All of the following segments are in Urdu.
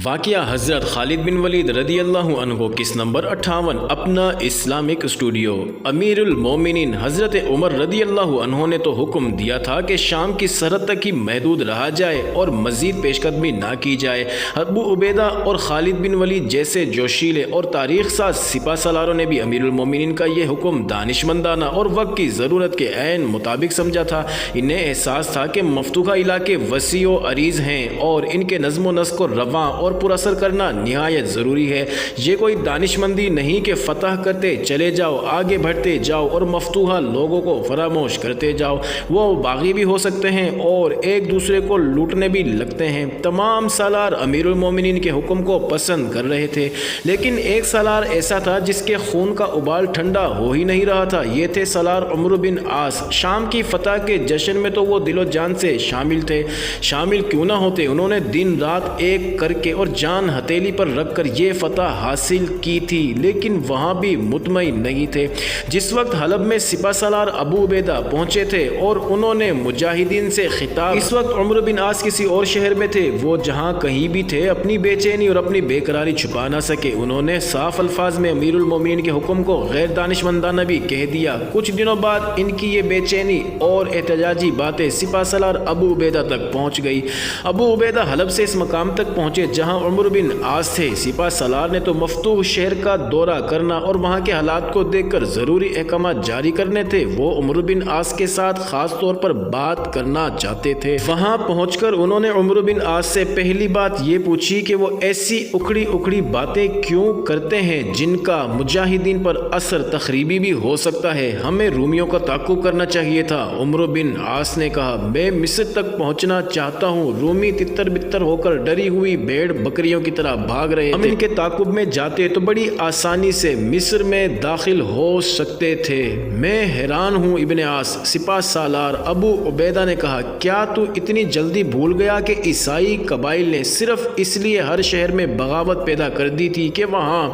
واقعہ حضرت خالد بن ولید رضی اللہ عنہ کس نمبر 58 اپنا اسلامک اسٹوڈیو۔ امیر المومنین حضرت عمر رضی اللہ عنہ نے تو حکم دیا تھا کہ شام کی سرحد تک ہی محدود رہا جائے اور مزید پیش قدمی نہ کی جائے۔ ابو عبیدہ اور خالد بن ولید جیسے جوشیلے اور تاریخ ساز سپہ سالاروں نے بھی امیر المومنین کا یہ حکم دانشمندانہ اور وقت کی ضرورت کے عین مطابق سمجھا تھا۔ انہیں احساس تھا کہ مفتوحہ علاقے وسیع و عریض ہیں اور ان کے نظم و نسق کو رواں اور پر اثر کرنا نہایت ضروری ہے۔ یہ کوئی دانشمندی نہیں کہ فتح کرتے چلے جاؤ، آگے بڑھتے جاؤ اور مفتوحہ لوگوں کو فراموش کرتے جاؤ۔ وہ باغی بھی ہو سکتے ہیں اور ایک دوسرے کو لوٹنے بھی لگتے ہیں۔ تمام سالار امیر المومنین کے حکم کو پسند کر رہے تھے، لیکن ایک سالار ایسا تھا جس کے خون کا ابال ٹھنڈا ہو ہی نہیں رہا تھا۔ یہ تھے سالار عمرو بن عاص۔ شام کی فتح کے جشن میں تو وہ دل و جان سے شامل تھے۔ شامل کیوں نہ ہوتے، انہوں نے دن رات ایک کر کے اور جان ہتھیلی پر رکھ کر یہ فتح حاصل کی تھی، لیکن وہاں بھی مطمئن نہیں تھے۔ جس وقت حلب میں سپہ سالار ابو عبیدہ پہنچے تھے اور انہوں نے مجاہدین سے خطاب، اس وقت عمرو بن عاص کسی اور شہر میں تھے۔ وہ جہاں کہیں بھی تھے اپنی بے چینی اور اپنی بے قراری چھپا نہ سکے۔ انہوں نے صاف الفاظ میں امیر المومنین کے حکم کو غیر دانشمندانہ بھی کہہ دیا۔ کچھ دنوں بعد ان کی یہ بے چینی اور احتجاجی باتیں سپہ سالار ابو عبیدہ تک پہنچ گئی۔ ابو عبیدہ حلب سے اس مقام تک پہنچے جہاں عمرو بن عاص تھے۔ سپہ سالار نے تو مفتوح شہر کا دورہ کرنا اور وہاں کے حالات کو دیکھ کر ضروری احکامات جاری کرنے تھے۔ وہ عمرو بن عاص کے ساتھ خاص طور پر بات کرنا چاہتے تھے۔ وہاں پہنچ کر انہوں نے عمرو بن عاص سے پہلی بات یہ پوچھی کہ وہ ایسی اکھڑی اکھڑی باتیں کیوں کرتے ہیں جن کا مجاہدین پر اثر تخریبی بھی ہو سکتا ہے۔ ہمیں رومیوں کا تعاقب کرنا چاہیے تھا۔ عمرو بن عاص نے کہا، میں مصر تک پہنچنا چاہتا ہوں۔ رومی تتر بتر ہو کر ڈری ہوئی بھیڑ بکریوں کی طرح بھاگ رہے تھے۔ ہم ان کے تعاقب میں جاتے تو بڑی آسانی سے مصر میں داخل ہو سکتے تھے۔ میں حیران ہوں ابن عاص۔ سپہ سالار ابو عبیدہ نے کہا، کیا تو اتنی جلدی بھول گیا کہ عیسائی قبائل نے صرف اس لیے ہر شہر میں بغاوت پیدا کر دی تھی کہ وہاں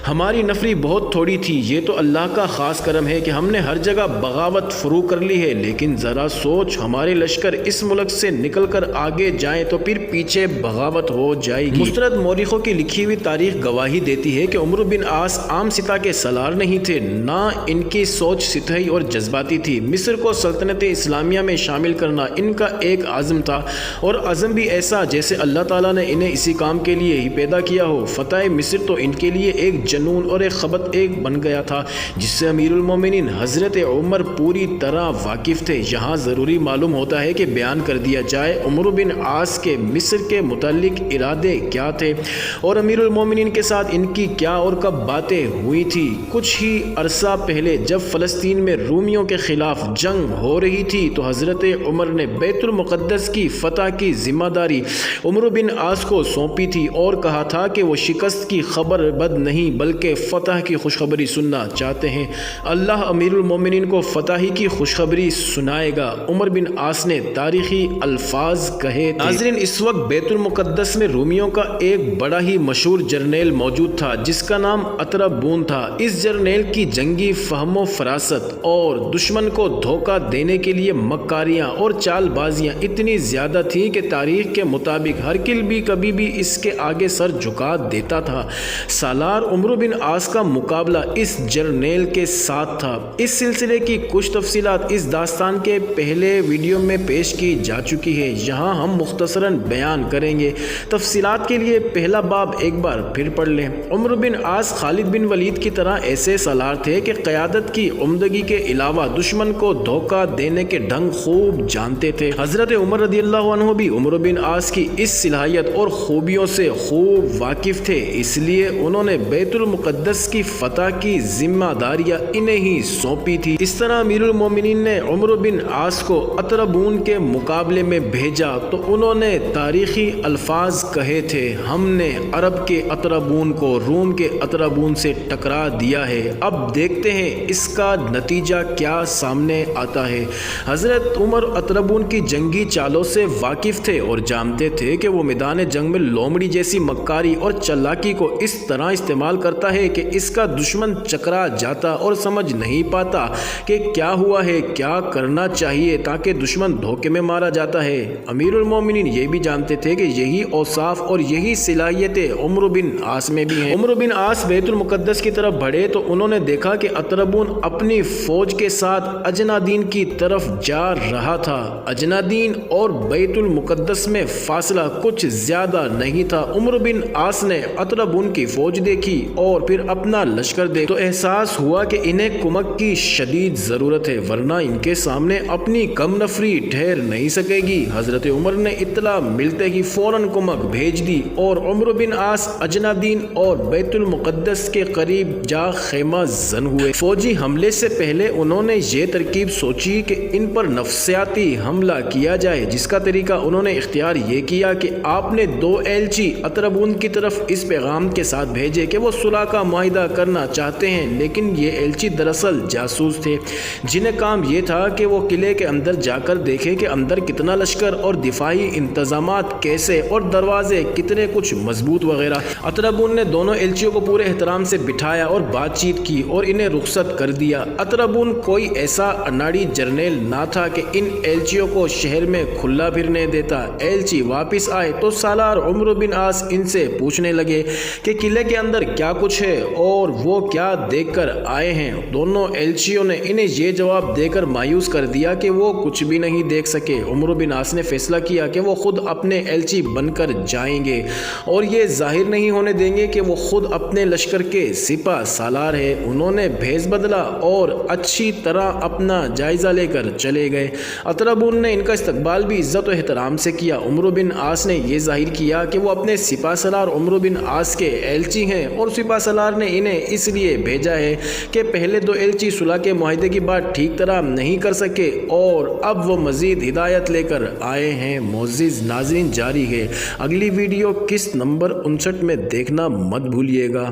ہماری نفری بہت تھوڑی تھی؟ یہ تو اللہ کا خاص کرم ہے کہ ہم نے ہر جگہ بغاوت فروغ کر لی ہے، لیکن ذرا سوچ، ہمارے لشکر اس ملک سے نکل کر آگے جائیں تو پھر پیچھے بغاوت ہو جائے گی۔ مستند مورخوں کی لکھی ہوئی تاریخ گواہی دیتی ہے کہ عمرو بن عاص عام سطح کے سالار نہیں تھے، نہ ان کی سوچ سطحی اور جذباتی تھی۔ مصر کو سلطنت اسلامیہ میں شامل کرنا ان کا ایک عزم تھا، اور عزم بھی ایسا جیسے اللہ تعالیٰ نے انہیں اسی کام کے لیے ہی پیدا کیا ہو۔ فتح مصر تو ان کے لیے ایک جنون اور ایک خبت ایک بن گیا تھا جس سے امیر المومنین حضرت عمر پوری طرح واقف تھے۔ یہاں ضروری معلوم ہوتا ہے کہ بیان کر دیا جائے عمرو بن عاص کے مصر کے متعلق ارادے کیا تھے اور امیر المومنین کے ساتھ ان کی کیا اور کب باتیں ہوئی تھی۔ کچھ ہی عرصہ پہلے جب فلسطین میں رومیوں کے خلاف جنگ ہو رہی تھی تو حضرت عمر نے بیت المقدس کی فتح کی ذمہ داری عمرو بن عاص کو سونپی تھی اور کہا تھا کہ وہ شکست کی خبر بد نہیں بلکہ فتح کی خوشخبری سننا چاہتے ہیں۔ اللہ امیر المومنین کو فتح کی خوشخبری سنائے گا۔ عمر بن عاص نے تاریخی الفاظ کہے تھے۔ ناظرین، اس وقت بیت المقدس میں رومیوں کا ایک بڑا ہی مشہور جرنیل موجود تھا جس کا نام اطرابون تھا۔ اس جرنیل کی جنگی فہم و فراست اور دشمن کو دھوکہ دینے کے لیے مکاریاں اور چال بازیاں اتنی زیادہ تھیں کہ تاریخ کے مطابق ہرکل بھی کبھی بھی اس کے آگے سر جھکا دیتا تھا۔ سالار عمرو بن عاص کا مقابلہ اس جرنیل کے ساتھ تھا۔ اس سلسلے کی کچھ تفصیلات اس داستان کے پہلے ویڈیو میں پیش کی جا چکی ہے، یہاں ہم مختصراً بیان کریں گے۔ تفصیلات کے لیے پہلا باب ایک بار پھر پڑھ لیں۔ عمرو بن عاص خالد بن ولید کی طرح ایسے سالار تھے کہ قیادت کی عمدگی کے علاوہ دشمن کو دھوکہ دینے کے ڈھنگ خوب جانتے تھے۔ حضرت عمر رضی اللہ عنہ بھی عمرو بن عاص کی اس صلاحیت اور خوبیوں سے خوب واقف تھے، اس لیے انہوں نے بیت المقدس کی فتح کی ذمہ داریاں انہیں ہی سونپی تھی۔ اس طرح امیر المومنین نے عمرو بن عاص کو اطرابون کے مقابلے میں بھیجا تو انہوں نے تاریخی الفاظ کہے تھے، ہم نے عرب کے اطرابون کو روم کے اطرابون سے ٹکرا دیا ہے۔ اب دیکھتے ہیں اس کا نتیجہ کیا سامنے آتا ہے۔ حضرت عمر اطرابون کی جنگی چالوں سے واقف تھے اور جانتے تھے کہ وہ میدان جنگ میں لومڑی جیسی مکاری اور چالاکی کو اس طرح استعمال کرتا ہے کہ اس کا دشمن چکرا جاتا اور سمجھ نہیں پاتا کہ کیا ہوا ہے، کیا کرنا چاہیے تاکہ دشمن دھوکے میں مارا جاتا ہے۔ امیر المومنین یہ بھی جانتے تھے کہ یہی اوصاف اور یہی صلاحیتیں عمرو بن عاص میں بھی ہیں۔ عمرو بن عاص بیت المقدس کی طرف بڑھے تو انہوں نے دیکھا کہ اطربون اپنی فوج کے ساتھ اجنادین کی طرف جا رہا تھا۔ اجنادین اور بیت المقدس میں فاصلہ کچھ زیادہ نہیں تھا۔ عمرو بن عاص نے اطربون کی فوج دیکھی اور پھر اپنا لشکر دیکھا تو احساس ہوا کہ انہیں کمک کی شدید ضرورت ہے، ورنہ ان کے سامنے اپنی کم نفری ٹھہر نہیں سکے گی۔ حضرت عمر نے اطلاع ملتے ہی فوراً کمک بھیج دی اور عمرو بن عاص اجنادین اور بیت المقدس کے قریب جا خیمہ زن ہوئے۔ فوجی حملے سے پہلے انہوں نے یہ ترکیب سوچی کہ ان پر نفسیاتی حملہ کیا جائے، جس کا طریقہ انہوں نے اختیار یہ کیا کہ آپ نے 2 ایلچی اطربون کی طرف اس پیغام کے ساتھ بھیجے کہ وہ صلح کا معاہدہ کرنا چاہتے ہیں، لیکن یہ ایلچی دراصل جاسوس تھے جنہیں کام یہ تھا کہ وہ قلعے کے اندر جا کر دیکھیں کہ اندر کتنا لشکر اور دفاعی انتظامات کیسے اور دروازے کتنے کچھ مضبوط وغیرہ۔ اطربون نے دونوں ایلچیوں کو پورے احترام سے بٹھایا اور بات چیت کی اور انہیں رخصت کر دیا۔ اطربون کوئی ایسا اناڑی جرنیل نہ تھا کہ ان ایلچیوں کو شہر میں کھلا پھرنے دیتا۔ ایلچی واپس آئے تو سالار عمرو بن عاص ان سے پوچھنے لگے کہ قلعے کے اندر کیا کچھ ہے اور وہ کیا دیکھ کر آئے ہیں۔ دونوں ایلچیوں نے انہیں یہ جواب دے کر مایوس کر دیا کہ وہ کچھ بھی نہیں دیکھ سکے۔ عمرو بن عاص نے فیصلہ کیا کہ وہ خود اپنے ایلچی بن کر جائیں گے اور یہ ظاہر نہیں ہونے دیں گے کہ وہ خود اپنے لشکر کے سپہ سالار ہے۔ انہوں نے بھیس بدلا اور اچھی طرح اپنا جائزہ لے کر چلے گئے۔ اطربون نے ان کا استقبال بھی عزت و احترام سے کیا۔ عمرو بن عاص نے یہ ظاہر کیا کہ وہ اپنے سپہ سالار عمرو بن عاص کے ایلچی ہیں اور سپہ سالار نے انہیں اس لیے بھیجا ہے کہ پہلے 2 ایلچی صلح کے معاہدے کی بات ٹھیک طرح نہیں کر سکے اور اب وہ مزید ہدایت لے کر آئے ہیں۔ معزز ناظرین، جاری ہے اگلی ویڈیو قسط نمبر 59 میں دیکھنا مت بھولیے گا۔